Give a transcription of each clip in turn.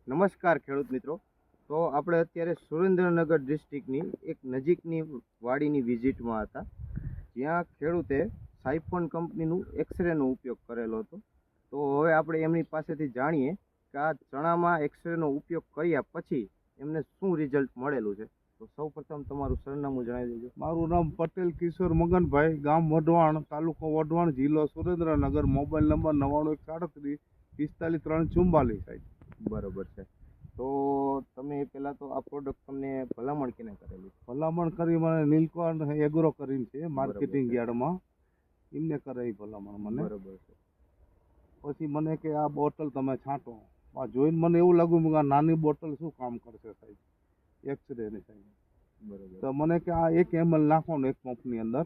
નમસ્કાર ખેડૂત મિત્રો. તો આપણે અત્યારે સુરેન્દ્રનગર ડિસ્ટ્રિક્ટની એક નજીકની વાડીની વિઝિટમાં હતા, જ્યાં ખેડૂતે સાયફોન કંપનીનું એક્સરેનો ઉપયોગ કરેલો હતો. તો હવે આપણે એમની પાસેથી જાણીએ કે આ ચણામાં એક્સરેનો ઉપયોગ કર્યા પછી એમને શું રિઝલ્ટ મળેલું છે. તો સૌપ્રથમ તમારું સરનામું જણાવી દેજો. મારું નામ પટેલ કિશોર મગનભાઈ, ગામ વઢવાણ, તાલુકો વઢવાણ, જિલ્લો સુરેન્દ્રનગર, મોબાઈલ નંબર 9137 45 344 સાહેબ. બરોબર છે. તો તમે પહેલાં તો આ પ્રોડક્ટ તમને ભલામણ કેને કરેલી? ભલામણ કરી મને નીલકંઠ એગ્રો કરીને છે માર્કેટિંગ યાર્ડમાં, એમને કરાવી ભલામણ મને. બરોબર છે. પછી મને કે આ બોટલ તમે છાંટો. આ જોઈને મને એવું લાગ્યું કે આ નાની બોટલ શું કામ કરશે સાહેબ, એક્સરેની સાહેબ. બરોબર. તો મને કે આ 1 ml નાખવાનું એક પંપની અંદર.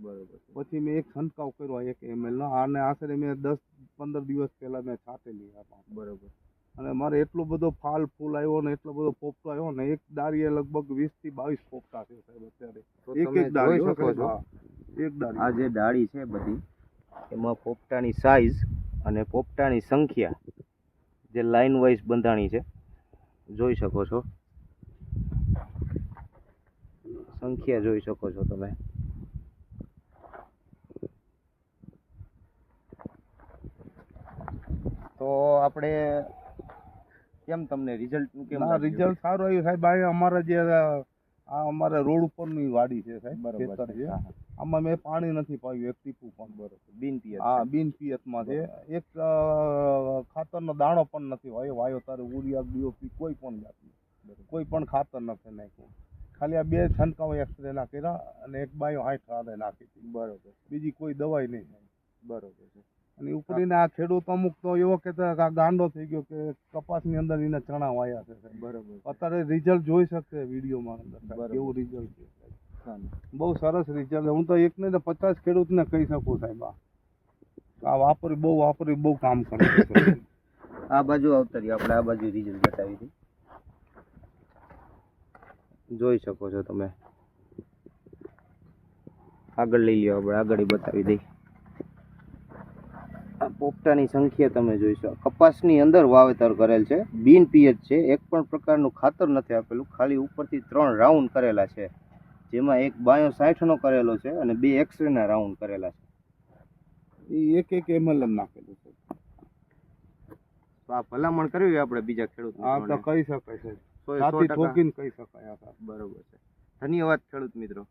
બરોબર. પછી મેં એક છંટકાવ કર્યો 1 ml નો, આને આશરે મેં 10-15 દિવસ પહેલાં મેં છાંટેલી આ પંપ. બરોબર. અને મારે એટલો બધો ફાલ ફૂલ આવ્યો ને એટલો બધો પોપટો આવ્યો ને, એક દાળીએ લગભગ 20 થી 22 પોપટા છે સાહેબ અત્યારે. એક દાળી જોઈ શકો છો. એક દાળી. આ જે ડાળી છે બધી, એમાં પોપટાની સાઈઝ અને પોપટાની સંખ્યા જે લાઈન વાઇઝ બંધાણી છે, જોઈ શકો છો. સંખ્યા જોઈ શકો છો તમે. તો આપણે કેમ તમને રિઝલ્ટનું કેમ લાગ્યું? રિઝલ્ટ સારું આવ્યું સાહેબ. આ અમારા જે આ અમારા રોડ ઉપરની વાડી છે સાહેબ, બરોબર ખેતર છે. છે. આમાં મેં પાણી નથી પાયું એક ટીપું પણ. બરોબર. બિન પિયત. હા, બિન પિયતમાં છે. એક ખાતરનો દાણો પણ નથી વાયો તારે ઉરિયા ડીઓપી કોઈ પણ જાતનું કોઈ પણ ખાતર નથી નાખ્યું. ખાલી આ 2 છંટકાવ એક્સરેના કર્યા અને એક બાયો 60 નાખી હતી. બરોબર. બીજી કોઈ દવાઈ નહીં. બરોબર છે. અને ઉપરીને આ ખેડૂત અમુક તો એવો કહેતા કે આ ગાંડો થઈ ગયો કે કપાસની અંદર એને ચણા વાયા છે. બરોબર. અત્યારે રિઝલ્ટ જોઈ શકશે વિડીયોમાં અંદર. બરોબર. કેવું રિઝલ્ટ છે સાહેબ, બહુ સરસ રિઝલ્ટ. હું તો એક નહીં તો 50 ખેડૂતને કહી શકું સાહેબ, આ વાપરી બહુ કામ કરે છે. આ બાજુ આવતરી આપણે આ બાજુ રિઝલ્ટ બતાવી હતી, જોઈ શકો છો તમે. આગળ લઈ લ્યો, આપણે આગળ બતાવી દઈ. આ પોપટાની સંખ્યા તમે જોઈશો. કપાસની અંદર વાવેતર કરેલ છે, બિન પિયત છે, એક પણ પ્રકારનું ખાતર નથી આપેલું. ખાલી ઉપરથી 3 રાઉન્ડ કરેલા છે, જેમાં એક બાયો 60 નો કરેલો છે અને 2 એક્સરેના રાઉન્ડ કરેલા છે. એ એક ml નાખેલું છે. તો આ ભલામણ કરવી આપણે બીજા ખેડૂત? આ તો કહી શકાય છે, સાથી ઠોકીને કહી શકાય. બરોબર છે. ધન્યવાદ ખેડૂત મિત્રો.